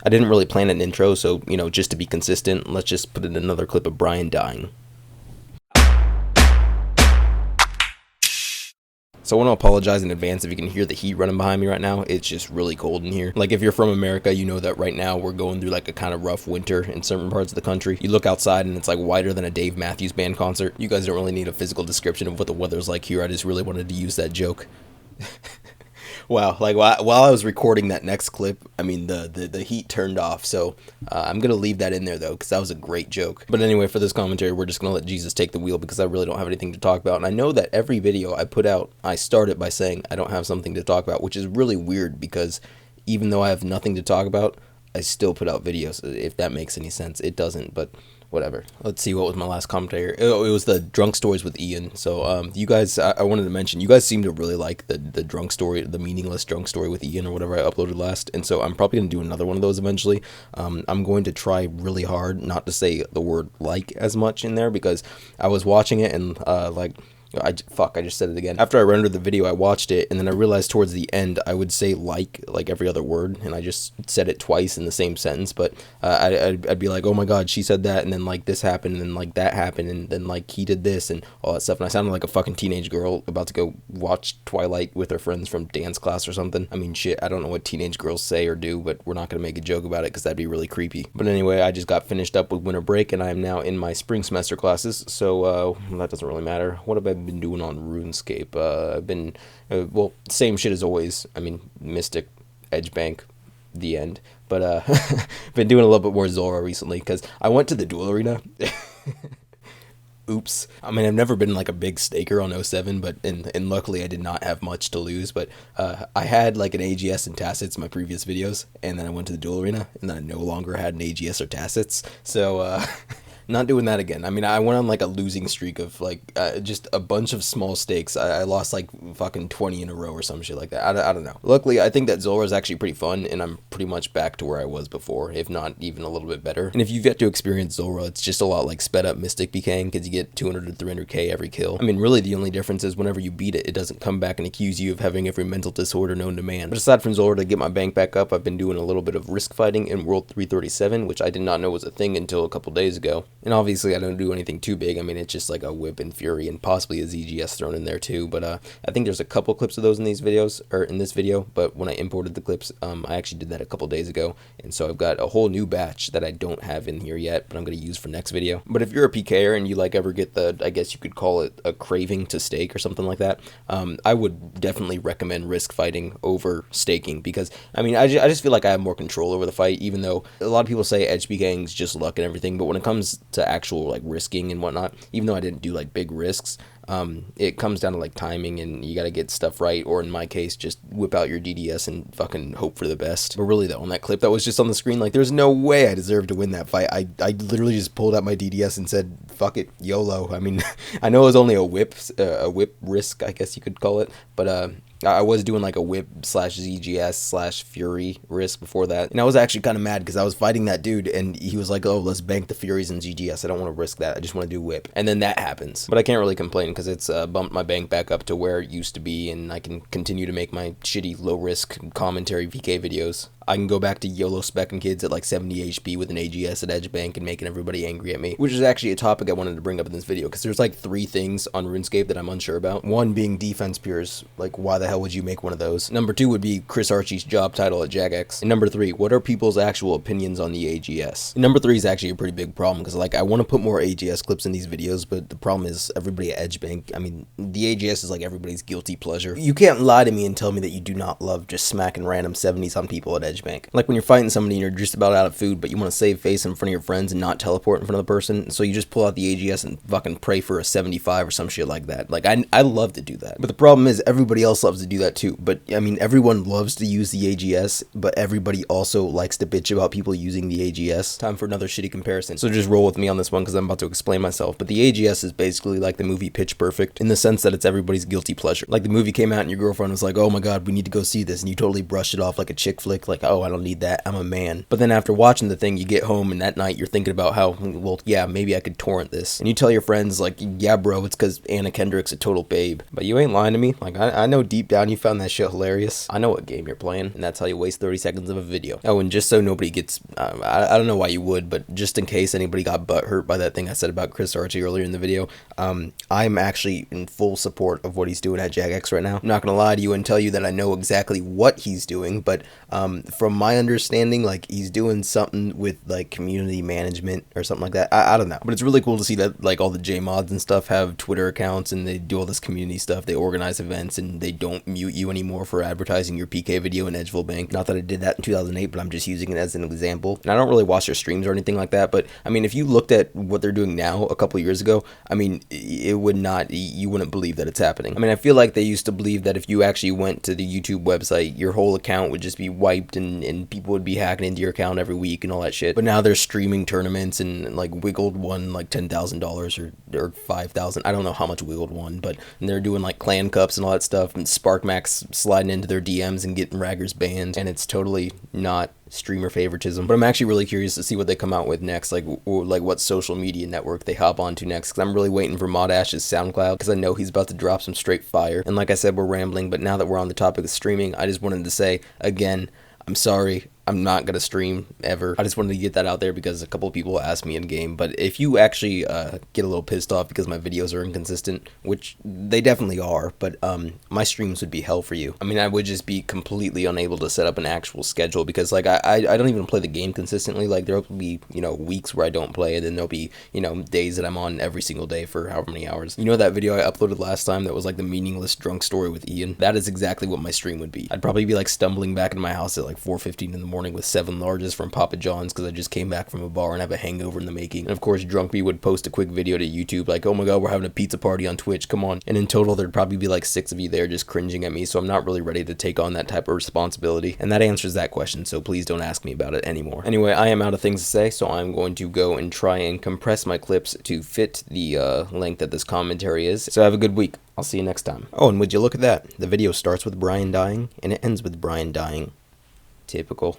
I didn't really plan an intro, so, you know, just to be consistent, let's just put in another clip of Brian dying. So I want to apologize in advance if you can hear the heat running behind me right now. It's just really cold in here. Like, if you're from America, you know that right now we're going through like a kind of rough winter in certain parts of the country. You look outside and it's like whiter than a Dave Matthews Band concert. You guys don't really need a physical description of what the weather's like here. I just really wanted to use that joke. Wow, like while I was recording that next clip, I mean, the heat turned off, so I'm going to leave that in there, though, because that was a great joke. But anyway, for this commentary, we're just going to let Jesus take the wheel, because I really don't have anything to talk about. And I know that every video I put out, I start it by saying I don't have something to talk about, which is really weird, because even though I have nothing to talk about, I still put out videos, if that makes any sense. It doesn't, but whatever. Let's see, what was my last commentary? It was the drunk stories with Ian. So you guys, I wanted to mention, you guys seem to really like the drunk story, the meaningless drunk story with Ian or whatever I uploaded last, and so I'm probably going to do another one of those eventually. I'm going to try really hard not to say the word like as much in there, because I was watching it and I just said it again. After I rendered the video, I watched it, and then I realized towards the end I would say like every other word, and I just said it twice in the same sentence, but I'd be like, oh my god, she said that, and then like this happened, and then like that happened, and then like he did this, and all that stuff, and I sounded like a fucking teenage girl about to go watch Twilight with her friends from dance class or something. I mean, shit, I don't know what teenage girls say or do, but we're not going to make a joke about it, because that'd be really creepy. But anyway, I just got finished up with winter break, and I am now in my spring semester classes, so that doesn't really matter. What have I been doing on RuneScape? I've been, well, same shit as always. I mean, Mystic, Edgebank, the end. But been doing a little bit more Zora recently, because I went to the duel arena. Oops. I mean, I've never been like a big staker on 07, but and luckily I did not have much to lose, but I had like an AGS and Tacits in my previous videos, and then I went to the duel arena, and then I no longer had an AGS or Tacits, so not doing that again. I mean, I went on like a losing streak of like just a bunch of small stakes. I lost like fucking 20 in a row or some shit like that. I don't know. Luckily, I think that Zora is actually pretty fun, and I'm pretty much back to where I was before, if not even a little bit better. And if you've yet to experience Zora, it's just a lot like sped up Mystic PKing, because you get 200 to 300k every kill. I mean, really the only difference is whenever you beat it, it doesn't come back and accuse you of having every mental disorder known to man. But aside from Zora, to get my bank back up, I've been doing a little bit of risk fighting in World 337, which I did not know was a thing until a couple days ago. And obviously, I don't do anything too big. I mean, it's just like a whip and fury and possibly a ZGS thrown in there too, but I think there's a couple clips of those in these videos, or in this video, but when I imported the clips, I actually did that a couple days ago, and so I've got a whole new batch that I don't have in here yet, but I'm going to use for next video. But if you're a PKer and you like ever get the, I guess you could call it a craving to stake or something like that, I would definitely recommend risk fighting over staking, because I mean, I just feel like I have more control over the fight, even though a lot of people say edge PKing's just luck and everything, but when it comes to actual like risking and whatnot, even though I didn't do like big risks, it comes down to like timing, and you gotta get stuff right, or in my case, just whip out your DDS and fucking hope for the best. But really though, on that clip that was just on the screen, like there's no way I deserved to win that fight. I literally just pulled out my DDS and said, fuck it, YOLO. I mean, I know it was only a whip risk, I guess you could call it, but I was doing like a whip / ZGS / Fury risk before that, and I was actually kind of mad because I was fighting that dude, and he was like, oh, let's bank the Furies and ZGS. I don't want to risk that. I just want to do whip. And then that happens. But I can't really complain, because it's bumped my bank back up to where it used to be, and I can continue to make my shitty low-risk commentary VK videos. I can go back to YOLO specking kids at like 70 HP with an AGS at Edgebank and making everybody angry at me, which is actually a topic I wanted to bring up in this video, because there's like 3 things on RuneScape that I'm unsure about. One being defense pures, like why the hell would you make one of those? Number 2 would be Chris Archie's job title at Jagex. And number 3, what are people's actual opinions on the AGS? And number 3 is actually a pretty big problem, because like I want to put more AGS clips in these videos, but the problem is everybody at Edgebank, I mean, the AGS is like everybody's guilty pleasure. You can't lie to me and tell me that you do not love just smacking random 70s on people at Edgebank. Like when you're fighting somebody and you're just about out of food, but you want to save face in front of your friends and not teleport in front of the person, so you just pull out the AGS and fucking pray for a 75 or some shit like that. Like I love to do that, but the problem is everybody else loves to do that too. But I mean, everyone loves to use the AGS, but everybody also likes to bitch about people using the AGS. Time for another shitty comparison, so just roll with me on this one, because I'm about to explain myself. But the AGS is basically like the movie Pitch Perfect, in the sense that it's everybody's guilty pleasure. Like the movie came out and your girlfriend was like, oh my god, we need to go see this, and you totally brushed it off like a chick flick, like oh, I don't need that, I'm a man. But then after watching the thing, you get home and that night you're thinking about how, well, yeah, maybe I could torrent this. And you tell your friends, like, yeah, bro, it's because Anna Kendrick's a total babe. But you ain't lying to me. Like, I know deep down you found that shit hilarious. I know what game you're playing, and that's how you waste 30 seconds of a video. Oh, and just so nobody gets, I don't know why you would, but just in case anybody got butthurt by that thing I said about Chris Archie earlier in the video, I'm actually in full support of what he's doing at Jagex right now. I'm not gonna lie to you and tell you that I know exactly what he's doing, but from my understanding, like, he's doing something with like community management or something like that. I don't know, but it's really cool to see that like all the JMods and stuff have Twitter accounts and they do all this community stuff. They organize events and they don't mute you anymore for advertising your PK video in Edgeville Bank. Not that I did that in 2008, but I'm just using it as an example. And I don't really watch their streams or anything like that, but I mean, if you looked at what they're doing now a couple years ago, I mean, it would not, you wouldn't believe that it's happening. I mean, I feel like they used to believe that if you actually went to the YouTube website, your whole account would just be wiped and people would be hacking into your account every week and all that shit. But now they're streaming tournaments and like Wiggled won like $10,000 or $5,000. I don't know how much Wiggled won, but they're doing like clan cups and all that stuff, and SparkMax sliding into their DMs and getting Raggers banned, and it's totally not streamer favoritism. But I'm actually really curious to see what they come out with next, like what social media network they hop onto next, because I'm really waiting for Mod Ash's SoundCloud, because I know he's about to drop some straight fire. And like I said, we're rambling, but now that we're on the topic of streaming, I just wanted to say again, I'm sorry, I'm not going to stream ever. I just wanted to get that out there because a couple of people asked me in game. But if you actually get a little pissed off because my videos are inconsistent, which they definitely are, but my streams would be hell for you. I mean, I would just be completely unable to set up an actual schedule because like I don't even play the game consistently. Like there'll be, you know, weeks where I don't play, and then there'll be, you know, days that I'm on every single day for however many hours. You know that video I uploaded last time that was like the meaningless drunk story with Ian? That is exactly what my stream would be. I'd probably be like stumbling back in my house at like 4:15 in the morning with 7 larges from Papa John's because I just came back from a bar and have a hangover in the making. And of course, Drunk B would post a quick video to YouTube like, oh my god, we're having a pizza party on Twitch, come on. And in total, there'd probably be like 6 of you there just cringing at me, so I'm not really ready to take on that type of responsibility. And that answers that question, so please don't ask me about it anymore. Anyway, I am out of things to say, so I'm going to go and try and compress my clips to fit the length that this commentary is. So have a good week. I'll see you next time. Oh, and would you look at that? The video starts with Brian dying, and it ends with Brian dying. Typical.